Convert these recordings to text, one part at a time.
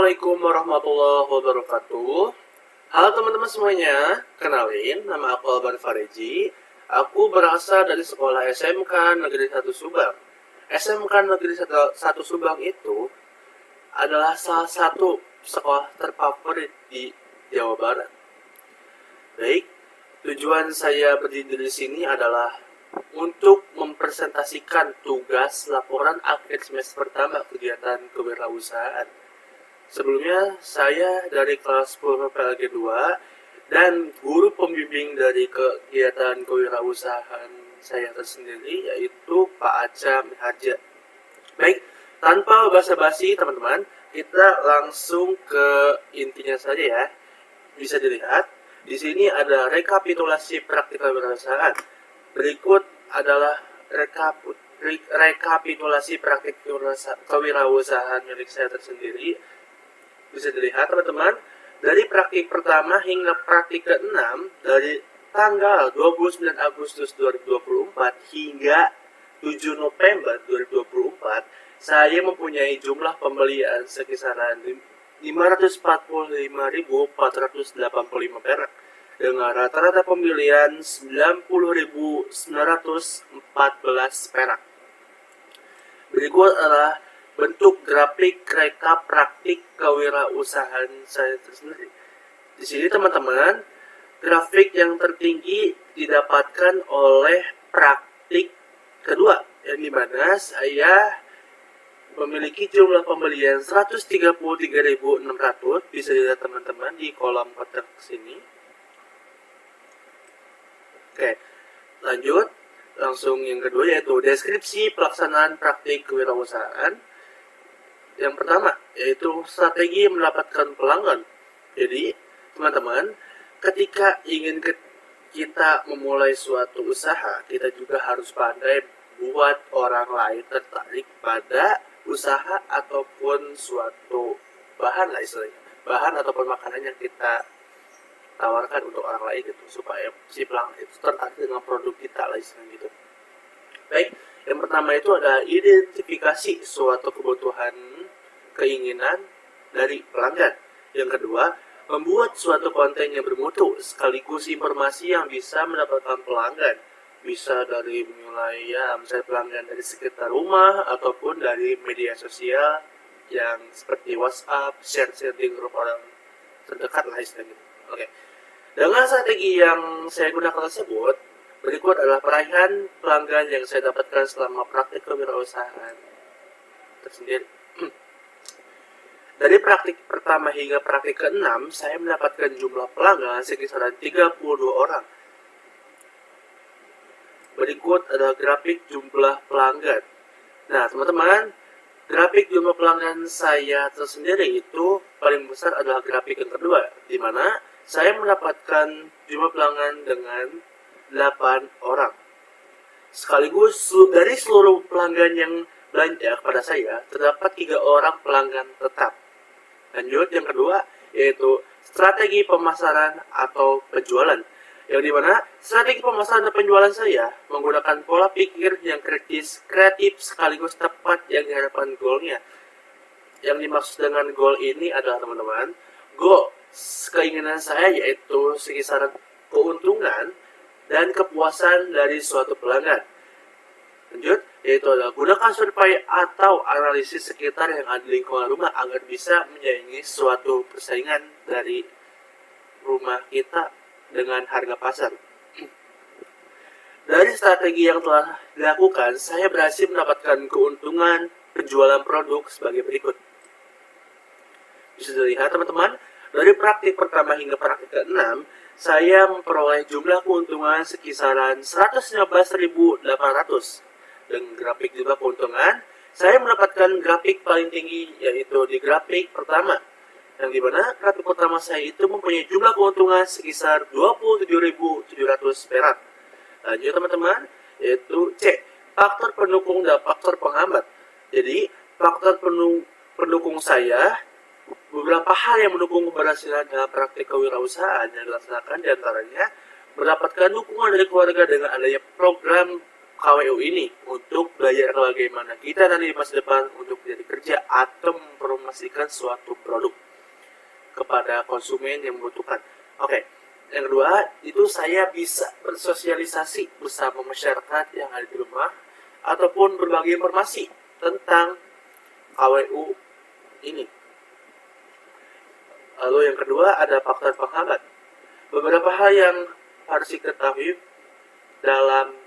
Assalamualaikum warahmatullahi wabarakatuh. Halo teman-teman semuanya, kenalin, nama aku Alban Fareji. Aku berasal dari sekolah SMK Negeri 1 Subang. SMK Negeri 1 Subang itu adalah salah satu sekolah terfavorit di Jawa Barat. Baik, tujuan saya berdiri di sini adalah untuk mempresentasikan tugas laporan akhir semester pertama kegiatan kewirausahaan. Sebelumnya, saya dari kelas 10 PLG 2 dan guru pembimbing dari kegiatan kewirausahaan saya tersendiri, yaitu Pak Aca Miharja. Baik, tanpa basa-basi teman-teman, kita langsung ke intinya saja ya. Bisa dilihat, di sini ada rekapitulasi praktik kewirausahaan. Berikut adalah rekapitulasi praktik kewirausahaan milik saya tersendiri. Bisa dilihat teman-teman, dari praktik pertama hingga praktik ke-6 dari tanggal 29 Agustus 2024 hingga 7 November 2024, saya mempunyai jumlah pembelian sekisaran 545.485 perak dengan rata-rata pembelian 90.914 perak. Berikut adalah bentuk grafik rekap praktik kewirausahaan saya tersendiri. Di sini teman-teman, grafik yang tertinggi didapatkan oleh praktik kedua, yang dimana saya memiliki jumlah pembelian 133.600. Bisa dilihat teman-teman di kolom kotak sini. Oke, lanjut. Langsung yang kedua yaitu deskripsi pelaksanaan praktik kewirausahaan. Yang pertama yaitu strategi mendapatkan pelanggan. Jadi teman-teman, ketika ingin kita memulai suatu usaha, kita juga harus pandai buat orang lain tertarik pada usaha ataupun suatu bahan lah istilahnya, bahan ataupun makanan yang kita tawarkan untuk orang lain gitu, supaya si pelanggan itu tertarik dengan produk kita lah istilahnya gitu. Baik, yang pertama itu ada identifikasi suatu kebutuhan keinginan dari pelanggan. Yang kedua, membuat suatu konten yang bermutu sekaligus informasi yang bisa mendapatkan pelanggan. Bisa dari wilayah, misalnya pelanggan dari sekitar rumah ataupun dari media sosial yang seperti WhatsApp, share di grup orang terdekat lah istilahnya. Oke. Dengan strategi yang saya gunakan tersebut, berikut adalah peraihan pelanggan yang saya dapatkan selama praktik kewirausahaan tersendiri. Dari praktik pertama hingga praktik ke-6, saya mendapatkan jumlah pelanggan sekitar 32 orang. Berikut adalah grafik jumlah pelanggan. Nah, teman-teman, grafik jumlah pelanggan saya tersendiri itu paling besar adalah grafik yang kedua, di mana saya mendapatkan jumlah pelanggan dengan 8 orang. Sekaligus dari seluruh pelanggan yang belanja kepada saya, terdapat 3 orang pelanggan tetap. Lanjut, yang kedua yaitu strategi pemasaran atau penjualan, yang dimana strategi pemasaran dan penjualan saya menggunakan pola pikir yang kreatif sekaligus tepat yang diharapkan goalnya. Yang dimaksud dengan goal ini adalah teman-teman, goal keinginan saya yaitu sekitar keuntungan dan kepuasan dari suatu pelanggan. Lanjut, yaitu adalah gunakan survei atau analisis sekitar yang ada di lingkungan rumah agar bisa menyaingi suatu persaingan dari rumah kita dengan harga pasar. Dari strategi yang telah dilakukan, saya berhasil mendapatkan keuntungan penjualan produk sebagai berikut. Bisa dilihat teman-teman, dari praktik pertama hingga praktik ke-6, saya memperoleh jumlah keuntungan sekisaran 115.800. Dengan grafik jumlah keuntungan, saya mendapatkan grafik paling tinggi yaitu di grafik pertama, yang dimana grafik pertama saya itu mempunyai jumlah keuntungan sekitar 27.700 perak. Lanjut teman-teman, yaitu C, faktor pendukung dan faktor penghambat. Jadi faktor pendukung saya, beberapa hal yang mendukung keberhasilan dalam praktik kewirausahaan yang dilaksanakan diantaranya mendapatkan dukungan dari keluarga dengan adanya program KWU ini untuk belajar bagaimana kita nanti di masa depan untuk menjadi kerja atau mempromosikan suatu produk kepada konsumen yang membutuhkan. Oke, yang kedua itu saya bisa bersosialisasi bersama masyarakat yang ada di rumah ataupun berbagi informasi tentang KWU ini. Lalu yang kedua ada faktor penghambat. Beberapa hal yang harus diketahui dalam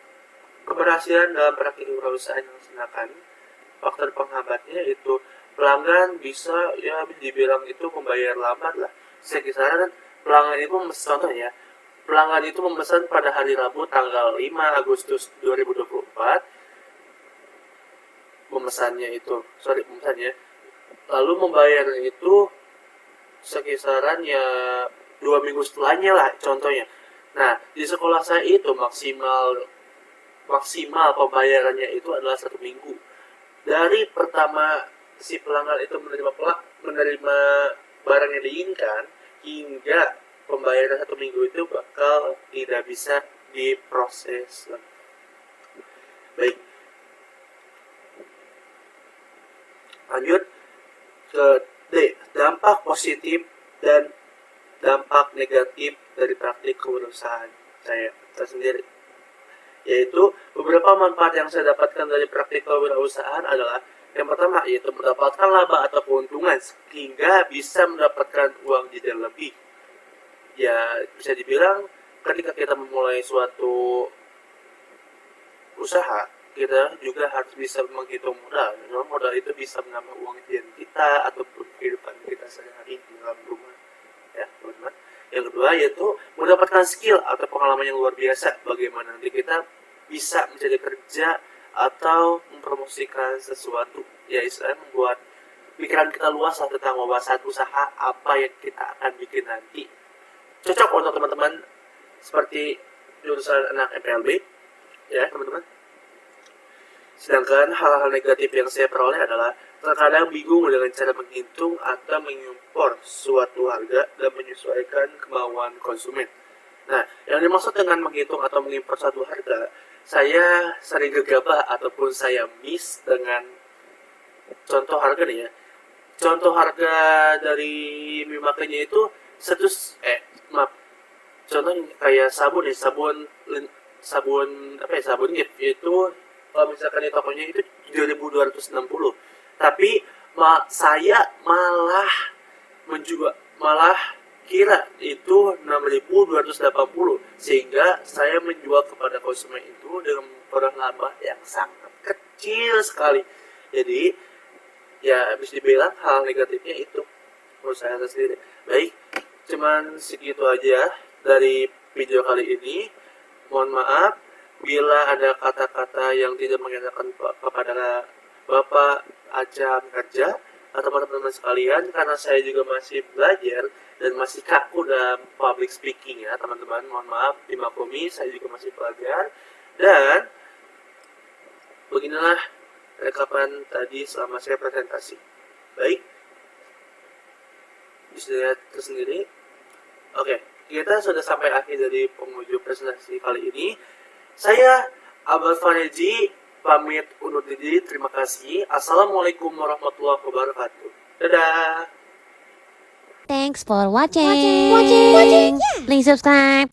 keberhasilan dalam praktik wirausaha yang silakan. Faktor penghambatnya itu pelanggan bisa dibilang itu membayar lambat lah. Saya kisaran pelanggan itu contoh ya, pelanggan itu memesan pada hari Rabu tanggal 5 Agustus 2024 memesannya lalu membayarnya itu sekisaran 2 minggu setelahnya lah contohnya. Nah, di sekolah saya itu maksimal pembayarannya itu adalah 1 minggu. Dari pertama si pelanggan itu menerima barang yang diinginkan hingga pembayaran 1 minggu itu bakal tidak bisa diproses. Baik. Lanjut ke D, dampak positif dan dampak negatif dari praktik kewirausahaan saya sendiri. Yaitu beberapa manfaat yang saya dapatkan dari praktik kewirausahaan adalah yang pertama yaitu mendapatkan laba atau keuntungan hingga bisa mendapatkan uang jajan lebih. Ya bisa dibilang ketika kita memulai suatu usaha kita juga harus bisa menghitung modal. Modal itu bisa menambah uang jajan kita ataupun kehidupan kita sehari-hari di dalam rumah. Ya teman-teman. Yang kedua yaitu mendapatkan skill atau pengalaman yang luar biasa bagaimana nanti kita bisa mencari kerja atau mempromosikan sesuatu, ya istilahnya membuat pikiran kita luas lah tentang wawasan usaha apa yang kita akan bikin nanti. Cocok untuk teman-teman seperti jurusan anak MPLB, ya teman-teman. Sedangkan hal-hal negatif yang saya peroleh adalah terkadang bingung dengan cara menghitung atau mengimpor suatu harga dan menyesuaikan kemauan konsumen. Nah, yang dimaksud dengan menghitung atau mengimpor suatu harga, saya sering gegabah ataupun saya miss dengan contoh harga nih ya. Contoh harga dari mimakainya itu contohnya kayak sabun gift itu kalau misalkan di tokonya itu 2.260, tapi saya malah kira itu 6.280 sehingga saya menjual kepada konsumen itu dengan laba yang sangat kecil sekali. Jadi ya bisa dibilang hal negatifnya itu menurut saya sendiri. Baik, cuman segitu aja dari video kali ini. Mohon maaf bila ada kata-kata yang tidak mengenakan kepada Bapak Ajam kerja atau teman-teman sekalian, karena saya juga masih belajar dan masih kaku dalam public speaking ya teman-teman, mohon maaf dimaklumi, saya juga masih belajar. Dan beginilah rekapan tadi selama saya presentasi. Baik, bisa lihat ke sendiri. Oke, kita sudah sampai akhir dari penghujung presentasi kali ini. Saya Abel Faneji pamit undur diri. Terima kasih. Assalamualaikum warahmatullahi wabarakatuh. Dadah. Thanks for watching. Please subscribe.